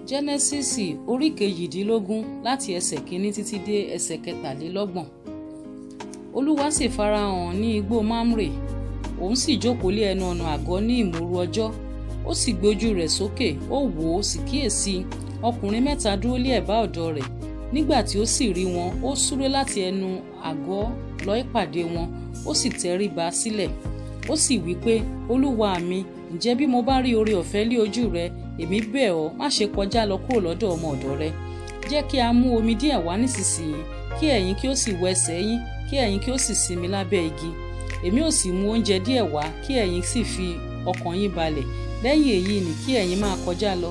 Jẹ́nẹ́sísì orí 18 láti ẹsẹ̀ 1 títí dé ẹsẹ̀ 23. Olúwa sì farahàn ní igbó Mamre, òun sì jókòó lé ẹnu ọ̀nà àgọ́ ní ìmóru ọjọ́. Ó sì gbé ojú rẹ̀ sókè, ó wò ó sì kíyèsí ọkùnrin 3 dúró lé ẹ̀bá ọ̀dọ̀ rẹ̀. Nígbà tí ó sì rí wọn, ó súré láti ẹnu àgọ́ lọ ìpàdé wọn, ó sì tẹríba sílẹ̀. Ó sì wí pé, Olúwa mi, ǹjẹ́ bí mo bá rí oore ọ̀fẹ́ lé ojú rẹ, èmi bẹ̀ ọ́, má ṣe kọjá lọ kúrò lọ́dọ̀ ọmọ ọ̀dọ̀ rẹ. Jẹ́ kí a mú omi díẹ̀ wá nísinsìnyí, kí ẹ̀yin kí ó sì wẹ ẹsẹ̀ yín, kí ẹ̀yin kí ó sì sinmi lábẹ́ igi. Èmi ó sì mú oúnjẹ díẹ̀ wá, kí ẹ̀yin sì fi ọkàn yín balẹ̀. Lẹ́yìn èyí ni kí ẹ̀yin máa kọjá lọ.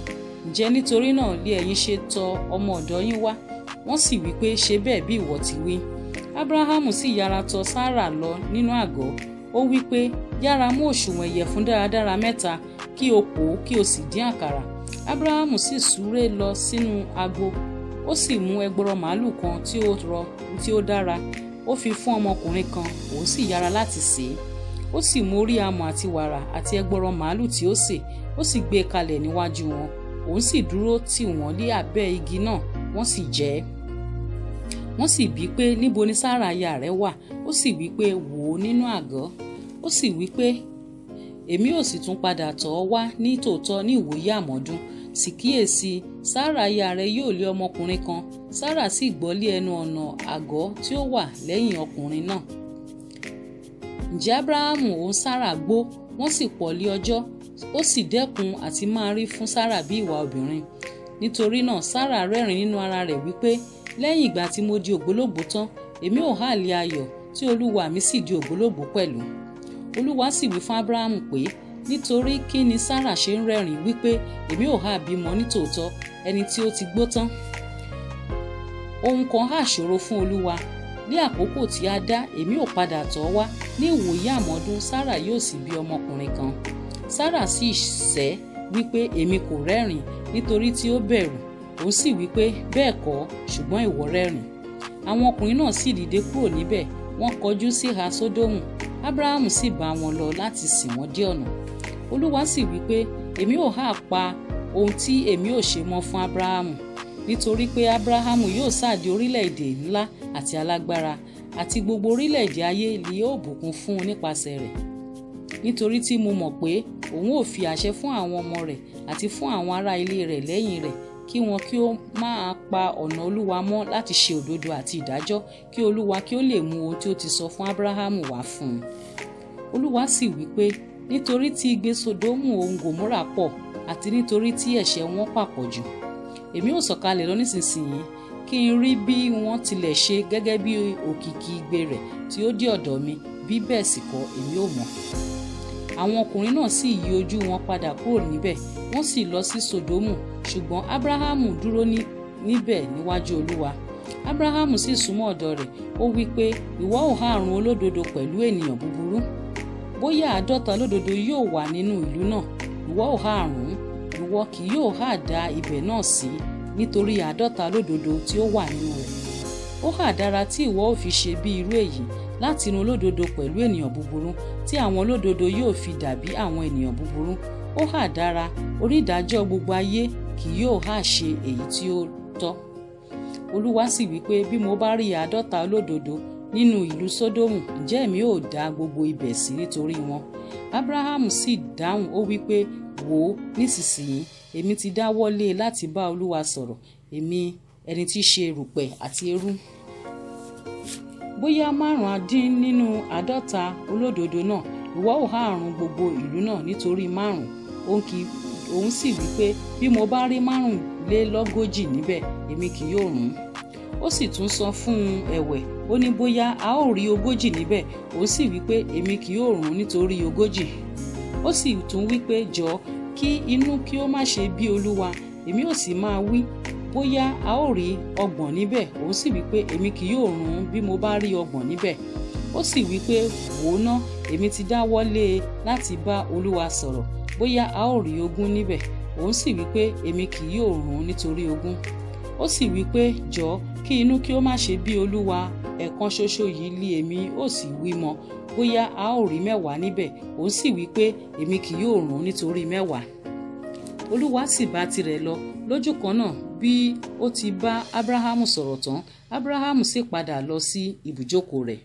Ǹjẹ́ nítorí náà lé ẹ̀yin ṣe tọ̀ ọmọ ọ̀dọ̀ yín wá? Wọ́n sì wí pé, ṣe bẹ́ẹ̀ bí ìwọ ti wí. Ábúráhámù sì yára tọ̀ Sárà lọ nínú àgọ́. Ó wí pé, yára mú òṣùwọ̀n ìyẹ̀fun dáradára 3, kí o pò ó, kí o sì dín àkàrà. Ábúráhámù sì súré lọ sínú agbo. Ó sì mú ẹgbọrọ màálù kan tí ó dára. Ó fi fún ọmọkùnrin kan, òun sì yára láti sè é. Ó sì mú orí àmọ̀ àti wàrà àti ẹgbọrọ màálù tí ó sè, ó sì gbé e kalẹ̀ níwájú wọn. Òun sì dúró tì wọ́n lé abẹ́ igi náà, wọ́n sì jẹ ẹ́. Wọ́n sì bí pé, níbo ni Sárà aya rẹ wà? Ó sì wí pé, wò ó nínú àgọ́. Ó sì wí pé, èmi ò sì tún padà tọ̀ ọ́ wá ní tòótọ́ ní ìwòyí àmọ́dún. Sì kíyèsí, Sárà aya rẹ yóò lé ọmọkùnrin kan. Sárà sì gbọ́ lé ẹnu ọ̀nà àgọ́ tí ó wà lẹ́yìn ọkùnrin náà. Ǹjẹ́ Ábúráhámù òun Sárà gbó, wọ́n sì pọ̀ lé ọjọ́. Ó sì dẹ́kun àti máa rí fún Sárà bí ìwà obìnrin. Nítorí náà Sárà rẹ́rìn nínú ara rẹ̀ wípé, lẹ́yìn ìgbà tí mo di ògbólógbòó tán, èmi ò há lé ayọ̀, tí olúwa mi sì di ògbólógbòó pẹ̀lú. Olúwa sì wí fún Ábúráhámù pé, nítorí kí ni Sárà ṣe ń rẹ́rìn wípé èmi ò há bímọ nítòótọ́, ẹni tí ó ti gbó tán? Ohun kan há ṣòro fún Olúwa. Ní àkókò tí a dá, èmi ò padà tọ̀ ọ́ wá, ní ìwòyí àmọ́dún Sárà yóò sì bí ọmọkùnrin kan. Sárà sì sẹ́ wípé èmi kò rẹ́rìn, nítorí tí ó bẹ̀rù. Òun sì wípé, bẹ́ẹ̀ kọ́, ṣùgbọ́n ìwọ rẹ́rìn. Àwọn ọkùnrin náà sì dìde kúrò níbẹ̀, wọ́n kọjú sí ìhà Sódómù. Ábúráhámù sì bá wọn lọ láti sìn wọ́n dé ọ̀nà. Olúwa sì wípé, èmi ò há pa ohun tí èmi ò ṣe mọ́ fún Ábúráhámù, nítorí pé Ábúráhámù yóò sáàdì orílẹ̀-èdè ńlá àti alágbára, àti gbogbo orílẹ̀-èdè ayé ni yóò bùkún fún un nípasẹ̀ rẹ̀. Nítorí tí mo mọ̀ pé òun ò fi àṣẹ fún àwọn ọmọ rẹ̀ àti fún àwọn ará ilé rẹ̀ lẹ́yìn rẹ̀, kí wọn kí ó máa pa ọ̀nà Olúwa mọ́ láti ṣe òdodo àti ìdájọ́, kí Olúwa kí ó lè mú ohun tí ó ti sọ fún Ábúráhámù wá fún un. Olúwa sì wí pé, nítorí tí igbe Sódómù òun Gòmórà pọ̀, àti nítorí tí ẹ̀ṣẹ̀ wọn pàpọ̀ jù, èmi ò sọ̀kalẹ̀ lọ nísinsìnyí, kí n rí bí wọ́n tilẹ̀ ṣe gẹ́gẹ́ bí òkìkí igbe rẹ̀ tí ó dé ọ̀dọ̀ mi, bí bẹ́ẹ̀ sì kọ́ èmi ò mọ̀. Àwọn ọkùnrin náà sì yí ojú wọn padà kúrò níbẹ̀, wọ́n sì lọ sí Sódómù, ṣùgbọ́n Ábúráhámù dúró níbẹ̀ níwájú Olúwa. Ábúráhámù sì súnmọ́ ọ̀dọ̀ rẹ̀, ó wí pé, ìwọ ò há run olódodo pẹ̀lú ènìyàn búburú? Bóyá 50 olódodo yóò wà nínú ìlú náà, ìwọ ò há run, ìwọ kì yóò há dá ibẹ̀ náà sí, nítorí 50 olódodo tí ó wà nínú rẹ̀. Ó há dára tí ìwọ ò fi ṣe bí irú èyí, láti run olódodo pẹ̀lú ènìyàn búburú, tí àwọn olódodo yóò fi dàbí àwọn ènìyàn búburú. Ó há dára, onídàájọ́ gbogbo ayé kì yóò há ṣe èyí tí ó tọ́. Olúwa sì wí pé, bí mo bá rí 50 olódodo nínú ìlú Sódómù, ǹjẹ́ èmi ò dá gbogbo ibẹ̀ sí nítorí wọn? Ábúráhámù sì dáhùn, ó wí pé, wò ó, nísinsìnyí èmi ti dáwọ́ lé láti bá Olúwa sọ̀rọ̀, èmi ẹni tí í ṣe erùpẹ̀ àti eérú. Bóyá 5 nínú 50 olódodo náà, ìwọ ò há run gbogbo ìlú náà nítorí 5. Òun sì wí pé, bí mo bá rí 45 níbẹ̀, èmi kì yóò run. Ó sì tún sọ fún un ẹ̀wẹ̀, ó ní bóyá a ó rí 40 níbẹ̀, òun sì wí pé, èmi kì yóò run nítorí 40. Ó sì tún wí pé, jọ̀ọ́ kí inú kí ó má ṣe bí Olúwa, èmi ò sì máa wí, bóyá a ó rí 30 níbẹ̀, òun sì wí pé, èmi kì yóò run bí mo bá rí 30 níbẹ̀. Ó sì wí pé, wò ó ná, èmi ti dáwọ́ lé láti bá Olúwa sọ̀rọ̀, bóyá a ó rí 20 níbẹ̀, òun sì wí pé, èmi kì yóò run nítorí 20. Ó sì wí pé, jọ̀ọ́ kí inú kí ó má ṣe bí Olúwa, ẹ̀kan ṣoṣo yìí lé èmi ó sì wí mọ́, bóyá a ó rí 10 níbẹ̀, òun sì wí pé, èmi kì yóò run nítorí 10. Olúwa sì bá tirẹ̀ lọ. Lójú kan náà bí ó ti bá Ábúráhámù sọ̀rọ̀ tán, Ábúráhámù sì padà lọ sí ibùjókòó rẹ̀.